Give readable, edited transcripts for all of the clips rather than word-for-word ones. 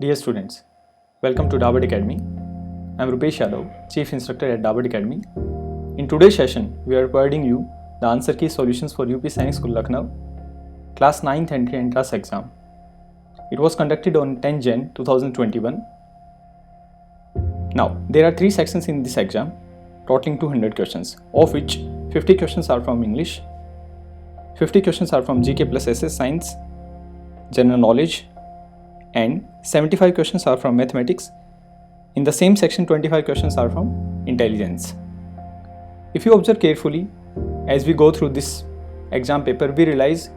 Dear students, welcome to Dabad Academy. I am Rupesh Yadav, Chief Instructor at Dabad Academy. In today's session, we are providing you the answer key solutions for UP Sainik School, Lucknow, Class 9th Entry Entrance Exam. It was conducted on 10 Jan 2021. Now, there are 3 sections in this exam, totaling 200 questions, of which 50 questions are from English, 50 questions are from GK plus SS Science, General Knowledge, and 75 questions are from Mathematics. In the same section, 25 questions are from Intelligence. If you observe carefully, as we go through this exam paper, we realize,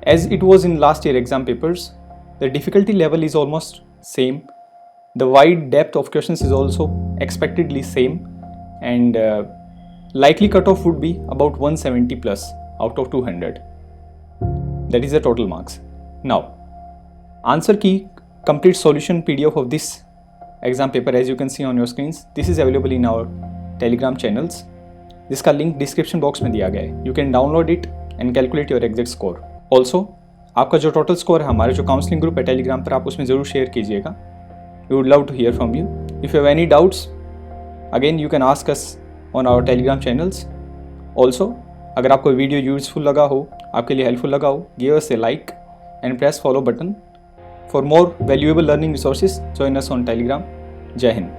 as it was in last year exam papers, the difficulty level is almost same. The wide depth of questions is also expectedly same, and likely cutoff would be about 170 plus out of 200. That is the total marks. Now, answer key complete solution PDF of this exam paper, as you can see on your screens, this is available in our Telegram channels, जिसका link description box में दिया गया है. You can download it and calculate your exact score. Also आपका जो total score है हमारे जो काउंसलिंग ग्रुप है टेलीग्राम पर, आप उसमें ज़रूर शेयर कीजिएगा. We would love to hear from you. If you have any doubts, again you can ask us on our Telegram channels. Also अगर आपको वीडियो यूजफुल लगा हो, आपके लिए हेल्पफुल लगा हो, give us A like and press follow button. For more valuable learning resources, join us on Telegram. Jai Hind.